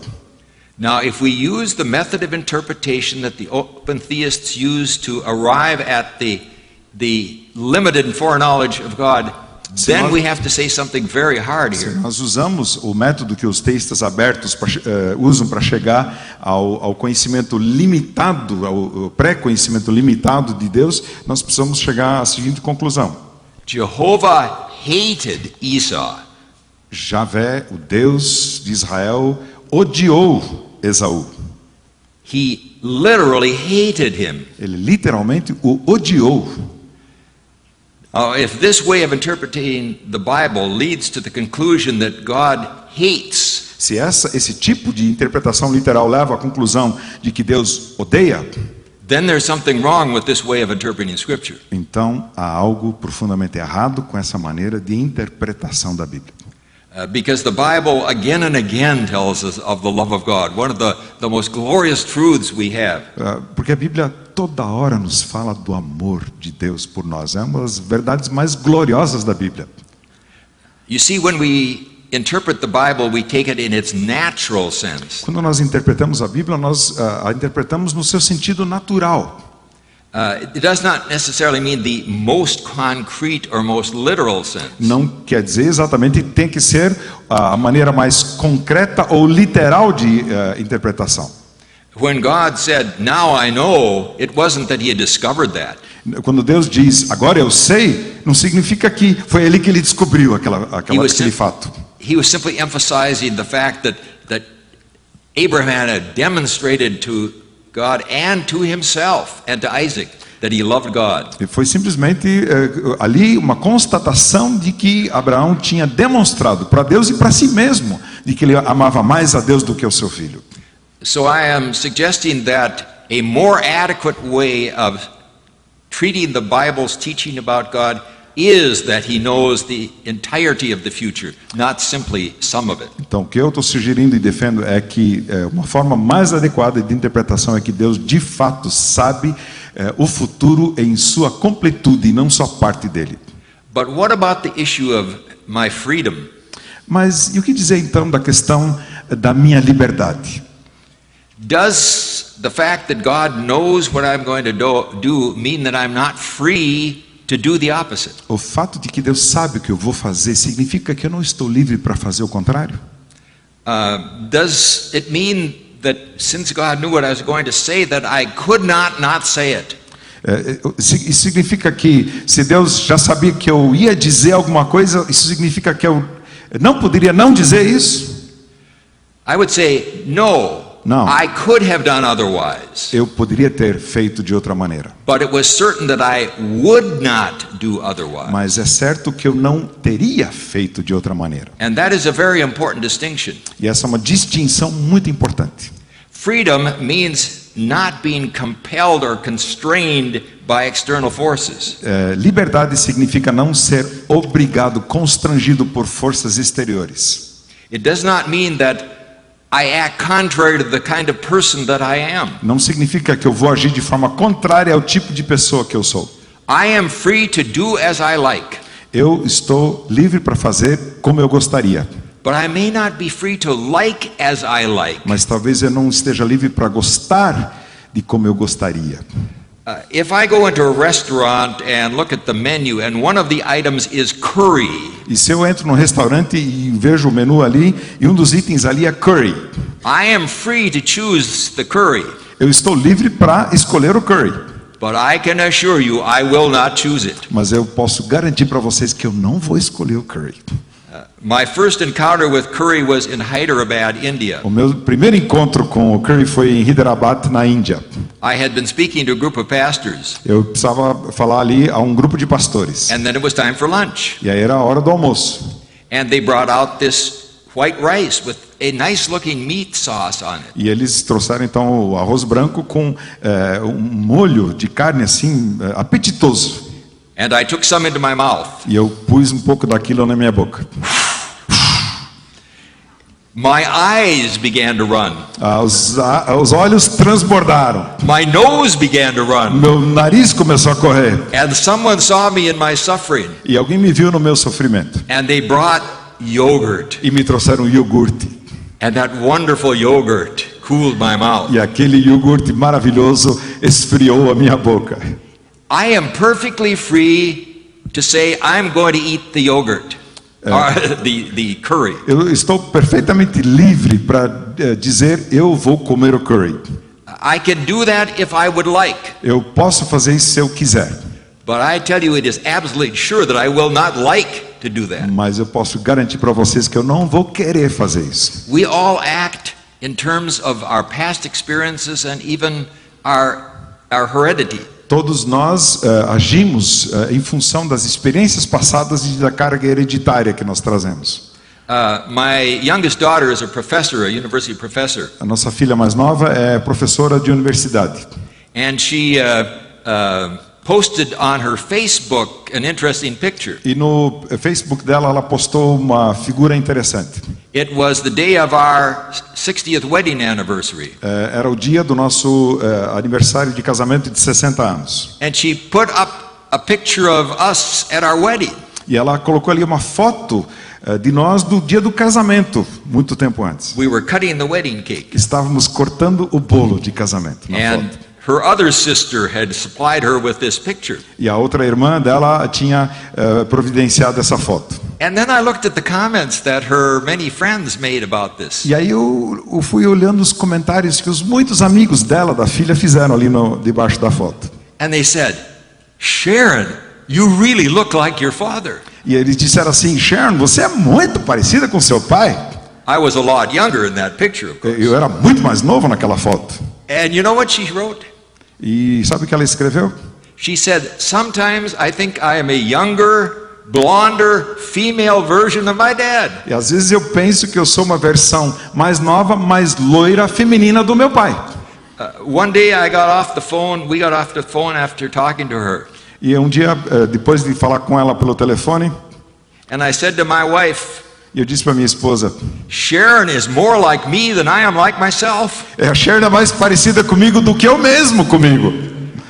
Now, if we use the method of interpretation that the open theists use to arrive at the limited and foreknowledge of God, then we have to say something very hard here. Nós usamos o método que os teístas abertos usam para chegar ao conhecimento limitado, ao pré-conhecimento limitado de Deus, nós precisamos chegar à seguinte conclusão. Jehovah hated Esau. Javé, o Deus de Israel, odiou Esaú. He literally hated him. Ele literalmente o odiou. If this way of interpreting the Bible leads to the conclusion that God hates, Se esse tipo de interpretação literal leva à conclusão de que Deus odeia, then there's something wrong with this way of interpreting Scripture. então há algo profundamente errado com essa maneira de interpretação da Bíblia. Because the Bible again and again tells us of the love of God, one of the most glorious truths we have. Porque a Bíblia toda hora nos fala do amor de Deus por nós. É uma das verdades mais gloriosas da Bíblia. You see, when we interpret the Bible, we take it in its natural sense. Quando nós interpretamos a Bíblia, nós a interpretamos no seu sentido natural. It does not necessarily mean the most concrete or most literal sense. Não quer dizer exatamente que tem que ser a maneira mais concreta ou literal de interpretação. When God said, "Now I know," it wasn't that he had discovered that. Quando Deus diz, agora eu sei, não significa que foi ele que ele descobriu aquele fato. He was simply emphasizing the fact that Abraham had demonstrated to God and to himself and to Isaac that he loved God. E foi simplesmente ali uma constatação de que Abraão tinha demonstrado para Deus e para si mesmo de que ele amava mais a Deus do que o seu filho. So I am suggesting that a more adequate way of treating the Bible's teaching about God is that he knows the entirety of the future, not simply some of it. Então, o que eu estou sugerindo e defendo é que uma forma mais adequada de interpretação é que Deus de fato sabe o futuro em sua completude e não só parte dele. But what about the issue of my freedom? Mas e o que dizer então da questão da minha liberdade? Does the fact that God knows what I'm going to do mean that I'm not free to do the opposite? O fato de que Deus sabe o que eu vou fazer significa que eu não estou livre para fazer o contrário? Does it mean that since God knew what I was going to say, that I could not say it? Isso significa que se Deus já sabia que eu ia dizer alguma coisa, isso significa que eu não poderia não dizer isso? I would say no. Não. I could have done otherwise. Eu poderia ter feito de outra maneira. But it was certain that I would not do otherwise. Mas é certo que eu não teria feito de outra maneira. And that is a very important distinction. E essa é uma distinção muito importante. Freedom means not being compelled or constrained by external forces. Liberdade significa não ser obrigado, constrangido por forças exteriores. It does not mean that I act contrary to the kind of person that I am. Não significa que eu vou agir de forma contrária ao tipo de pessoa que eu sou. I am free to do as I like. Eu estou livre para fazer como eu gostaria. But I may not be free to like as I like. Mas talvez eu não esteja livre para gostar de como eu gostaria. If I go into a restaurant and look at the menu and one of the items is curry, E se eu entro num restaurante e vejo o menu ali e um dos itens ali é curry, I am free to choose the curry. eu estou livre para escolher o curry. But I can assure you I will not choose it. Mas eu posso garantir para vocês que eu não vou escolher o curry. My first encounter with curry was in Hyderabad, India. O meu primeiro encontro com o curry foi em Hyderabad, na Índia. I had been speaking to a group of pastors, Eu precisava falar ali a um grupo de pastores. and then it was time for lunch. E aí era a hora do almoço. And they brought out this white rice with a nice looking meat sauce on it. E eles trouxeram então o arroz branco com um molho de carne assim, apetitoso. And I took some into my mouth. E eu pus um pouco daquilo na minha boca. My eyes began to run. Os olhos transbordaram. My nose began to run. Meu nariz começou a correr. And someone saw me in my suffering. E alguém me viu no meu sofrimento. And they brought yogurt. E me trouxeram iogurte. And that wonderful yogurt cooled my mouth. E aquele iogurte maravilhoso esfriou a minha boca. I am perfectly free to say I'm going to eat the yogurt. Or the curry. Eu estou perfeitamente livre para dizer eu vou comer o curry. I can do that if I would like. Eu posso fazer isso se eu quiser. But I tell you, it is absolutely sure that I will not like to do that. Mas eu posso garantir para vocês que eu não vou querer fazer isso. We all act in terms of our past experiences and even our heredity. Todos nós agimos em função das experiências passadas e da carga hereditária que nós trazemos. My youngest daughter is a professor, a university professor. A nossa filha mais nova é professora de universidade. And she posted on her Facebook an interesting picture. E no Facebook dela ela postou uma figura interessante. It was the day of our 60th wedding anniversary. Era o dia do nosso aniversário de casamento de 60 anos. And she put up a picture of us at our wedding. E ela colocou ali uma foto de nós do dia do casamento, muito tempo antes. We were cutting the wedding cake. Estávamos cortando o bolo de casamento na And foto. her other sister had supplied her with this picture. E a outra irmã dela tinha providenciado essa foto. And then I looked at the comments that her many friends made about this. E aí eu fui olhando os comentários que os muitos amigos dela, da filha, fizeram ali debaixo da foto. And they said, Sharon, you really look like your father. E eles disseram assim: Sharon, você é muito parecida com seu pai. I was a lot younger in that picture, of course. Eu era muito mais novo naquela foto. And you know what she wrote? E sabe o que ela escreveu? She said, sometimes I think I am a younger, blonder, female version of my dad. E às vezes eu penso que eu sou uma versão mais nova, mais loira, feminina do meu pai. One day we got off the phone after talking to her. E um dia, depois de falar com ela pelo telefone, And I said to my wife, eu disse para minha esposa: Sharon is more like me than I am like myself. a Sharon é mais parecida comigo do que eu mesmo comigo.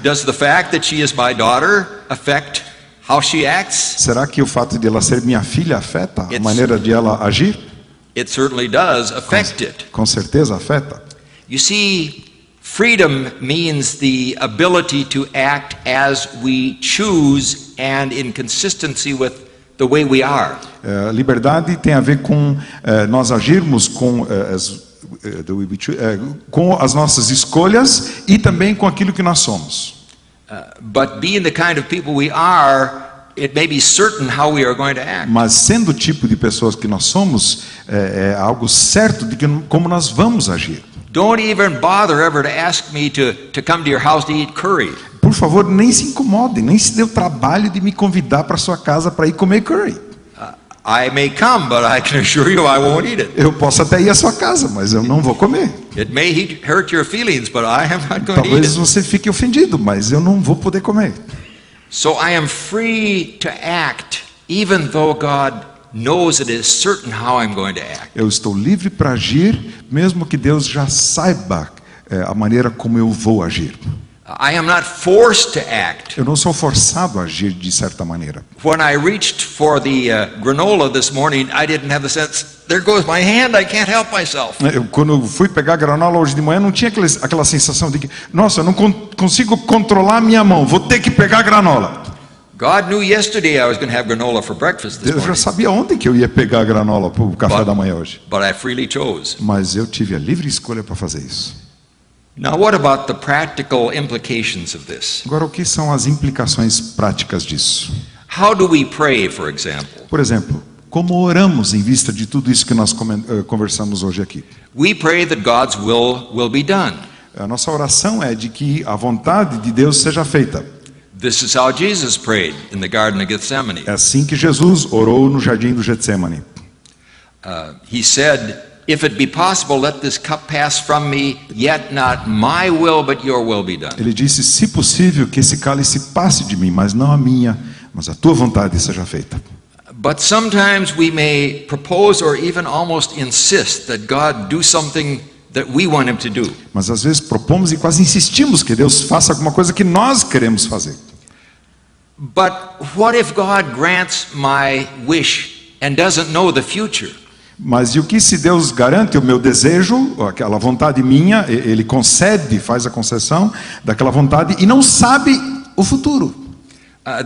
Does the fact that she is my daughter affect how she acts? Será que o fato de ela ser minha filha afeta a It's- maneira de ela agir? It certainly does affect it. Com certeza afeta. You see, freedom means the ability to act as we choose and in consistency with the way we are. Liberdade tem a ver com nós agirmos com as nossas escolhas e também com aquilo que nós somos. But being the kind of people we are, it may be certain how we are going to act. Mas sendo o tipo de pessoas que nós somos, é algo certo de como nós vamos agir. Don't even bother ever to ask me to come to your house to eat curry. Por favor, nem se incomodem, nem se dê o trabalho de me convidar para sua casa para ir comer curry. I may come, but I can assure you I won't eat it. Eu posso até ir à sua casa, mas eu não vou comer. It may hurt your feelings, but I am not going to eat Talvez it. você fique ofendido, mas eu não vou poder comer. So I am free to act even though God knows it is certain how I'm going to act. Eu estou livre para agir, mesmo que Deus já saiba a maneira como eu vou agir. I am not forced to act. Eu não sou forçado a agir de certa maneira. When I reached for the granola this morning, I didn't have the sense, there goes my hand, I can't help myself. Quando eu fui pegar a granola hoje de manhã, não tinha aquela sensação de que, nossa, eu não consigo controlar a minha mão, vou ter que pegar a granola. God knew yesterday I was going to have granola for breakfast this Deus já morning. sabia ontem que eu ia pegar a granola para o café da manhã hoje. But I freely chose. Mas eu tive a livre escolha para fazer isso. Now, what about the practical implications of this? Agora, o que são as implicações práticas disso? How do we pray, for example? Por exemplo, como oramos em vista de tudo isso que nós conversamos hoje aqui? We pray that God's will be done. A nossa oração é de que a vontade de Deus seja feita. This is how Jesus prayed in the Garden of Gethsemane. É assim que Jesus orou no jardim do Getsemane. He said, "If it be possible, let this cup pass from me, yet not my will, but your will be done." Ele disse, se possível, que esse cálice passe de mim, mas não a minha, mas a tua vontade seja feita. But sometimes we may propose or even almost insist that God do something that we want him to do. Mas às vezes propomos e quase insistimos que Deus faça alguma coisa que nós queremos fazer. But what if God grants my wish and doesn't know the future? Mas e o que se Deus garante o meu desejo, aquela vontade minha, Ele concede, faz a concessão daquela vontade e não sabe o futuro?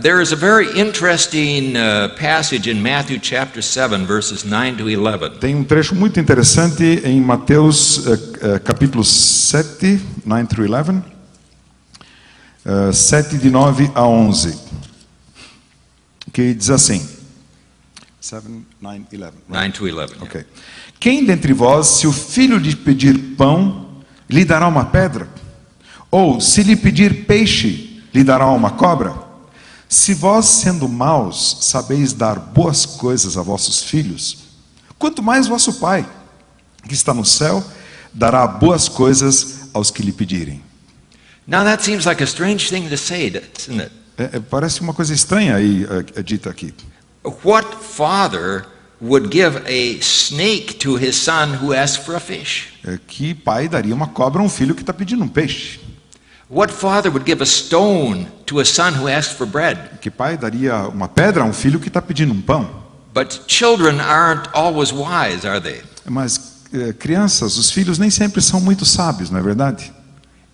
There is a very interesting passage in Matthew chapter 7, verses 9 to 11. Tem um trecho muito interessante em Mateus capítulo 7, 9 through 11, 7 de 9 a 11, que diz assim, 7, 9, 11. Right? 9 to 11. yeah. Okay. Quem dentre vós, se o filho lhe pedir pão, lhe dará uma pedra? Ou, se lhe pedir peixe, lhe dará uma cobra? Se vós, sendo maus, sabeis dar boas coisas a vossos filhos, quanto mais vosso Pai, que está no céu, dará boas coisas aos que lhe pedirem. Now that seems like a strange thing to say, doesn't it? Parece uma coisa estranha aí, dita aqui. What father would give a snake to his son who asks for a fish? Que pai daria uma cobra a um filho que está pedindo um peixe? What father would give a stone to a son who asks for bread? Que pai daria uma pedra a um filho que está pedindo um pão? But children aren't always wise, are they? Mas crianças, os filhos nem sempre são muito sábios, não é verdade?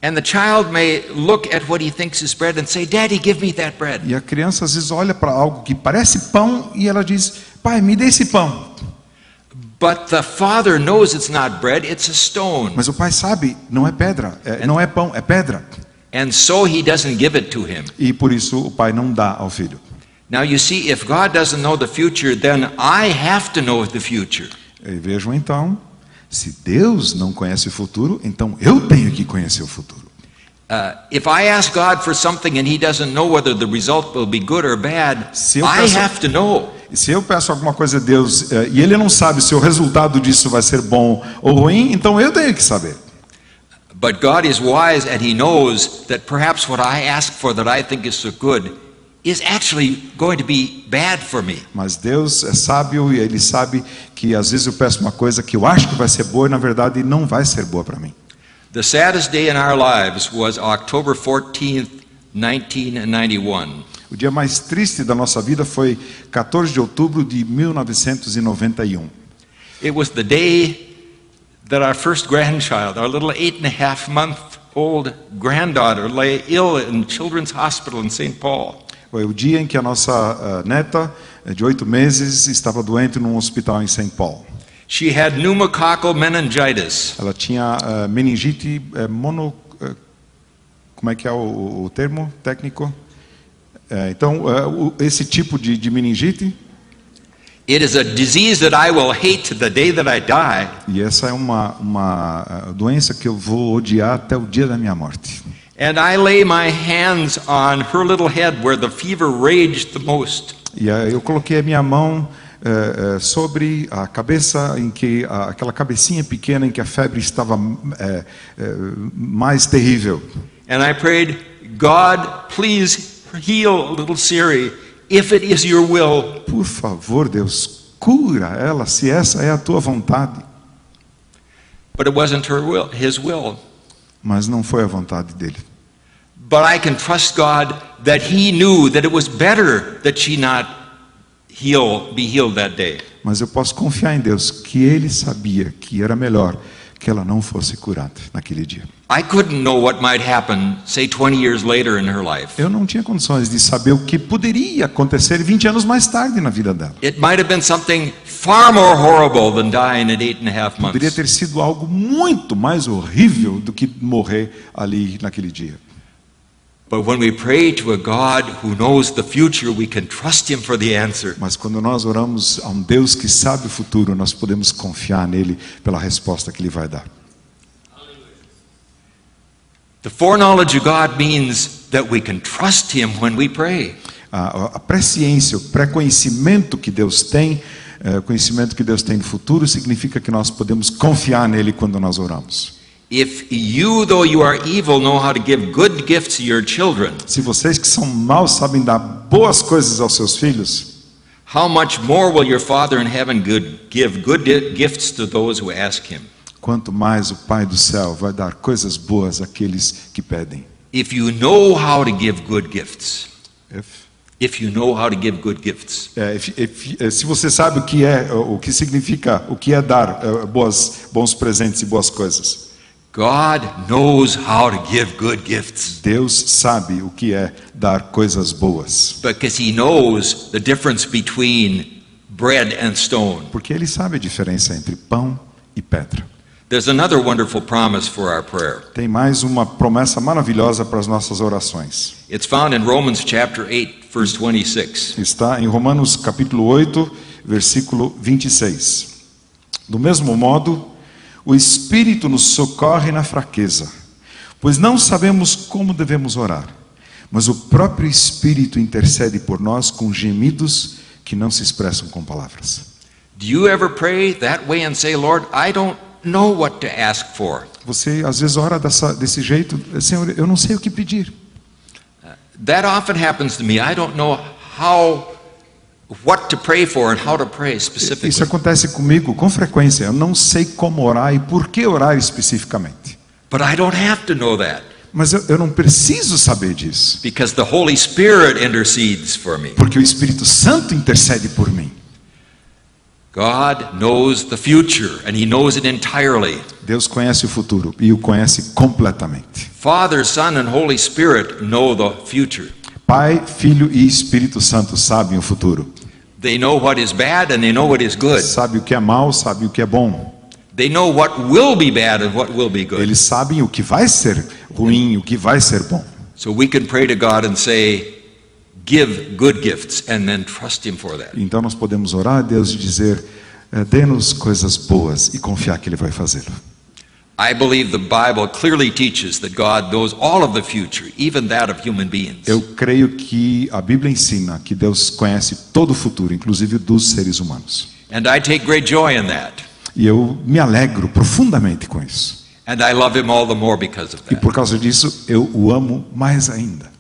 And the child may look at what he thinks is bread and say, "Daddy, give me that bread." E a criança às vezes olha para algo que parece pão e ela diz, pai, me dê esse pão. But the father knows it's not bread, it's a stone. Mas o pai sabe, não é pedra, não é pão, é pedra. And so he doesn't give it to him. E por isso o pai não dá ao filho. Now you see, if God doesn't know the future, then I have to know the future. E vejam então, se Deus não conhece o futuro, então eu tenho que conhecer o futuro. If I ask God for something and he doesn't know whether the result will be good or bad, Se eu I peço- have to know. E se eu peço alguma coisa a Deus e Ele não sabe se o resultado disso vai ser bom ou ruim, então eu tenho que saber. But God is wise and he knows that perhaps what I ask for that I think is so good is actually going to be bad for me. Mas Deus é sábio e Ele sabe que às vezes eu peço uma coisa que eu acho que vai ser boa e na verdade não vai ser boa para mim. The saddest day in our lives was October 14th, 1991. O dia mais triste da nossa vida foi 14 de outubro de 1991. It was the day that our first grandchild, our little 8.5-month-old granddaughter, lay ill in Children's Hospital in St. Paul. Foi o dia em que a nossa neta, de 8 meses, estava doente num hospital em St. Paul. She had pneumococcal meningitis. Ela tinha meningite como é que é o termo técnico? Esse tipo de meningite, It is a disease that I will hate to the day that I die. e essa é uma doença que eu vou odiar até o dia da minha morte. And I lay my hands on her little head where the fever raged the most. E eu coloquei a minha mão sobre a cabeça em que aquela cabecinha pequena em que a febre estava mais terrível. And I prayed, God, please heal little Siri if it is your will. Por favor, Deus, cura ela, se essa é a tua vontade. But it wasn't his will. Mas não foi a vontade dele. But I can trust God that he knew that it was better that she not be healed that day. Mas eu posso confiar em Deus que Ele sabia que era melhor que ela não fosse curada naquele dia. I couldn't know what might happen, say 20 years later in her life. Eu não tinha condições de saber o que poderia acontecer 20 anos mais tarde na vida dela. It might have been something far more horrible than dying at 8.5 Poderia months. ter sido algo muito mais horrível do que morrer ali naquele dia. But when we pray to a God who knows the future, we can trust him for the answer. Mas quando nós oramos a um Deus que sabe o futuro, nós podemos confiar nele pela resposta que ele vai dar. The foreknowledge of God means that we can trust him when we pray. A presciência, o pré-conhecimento que Deus tem, o conhecimento que Deus tem do futuro, significa que nós podemos confiar nele quando nós oramos. If you, though you are evil, know how to give good gifts to your children, Se vocês que são maus sabem dar boas coisas aos seus filhos, how much more will your Father in heaven give good gifts to those who ask him? quanto mais o Pai do céu vai dar coisas boas àqueles que pedem. If you know how to give good gifts, If- if you know how to give good gifts, se você sabe o que significa, o que é dar bons presentes e boas coisas. God knows how to give good gifts Deus sabe o que é dar coisas boas. because he knows the difference between bread and stone. Porque Ele sabe a diferença entre pão e pedra. There's another wonderful promise for our prayer. Tem mais uma promessa maravilhosa para as nossas orações. It's found in Romans chapter 8, verse 26. Está em Romanos capítulo 8, versículo 26. Do mesmo modo, o Espírito nos socorre na fraqueza, pois não sabemos como devemos orar, mas o próprio Espírito intercede por nós com gemidos que não se expressam com palavras. Do you ever pray that way and say, Lord, I don't know what to ask for? Você às vezes ora desse jeito, Senhor, eu não sei o que pedir. That often happens to me. I don't know what to pray for and how to pray Isso specifically. acontece comigo com frequência. Eu não sei como orar e por que orar especificamente. But I don't have to know that Mas eu não preciso saber disso, because the Holy Spirit intercedes for me. porque o Espírito Santo intercede por mim. God knows the future and he knows it entirely. Deus conhece o futuro e o conhece completamente. Father, Son, and Holy Spirit know the future. Pai, Filho e Espírito Santo sabem o futuro. They know what is bad and they know what is good. Sabe o que é mal, sabe o que é bom. They know what will be bad and what will be good. Eles sabem o que vai ser ruim, o que vai ser bom. So we can pray to God and say, give good gifts and then trust him for that. Então nós podemos orar a Deus e dizer, dê-nos coisas boas e confiar que Ele vai fazê-lo. I believe the Bible clearly teaches that God knows all of the future, even that of human beings. Eu creio que a Bíblia ensina que Deus conhece todo o futuro, inclusive dos seres humanos. And I take great joy in that. E eu me alegro profundamente com isso. And I love him all the more because of E that. por causa disso, eu o amo mais ainda.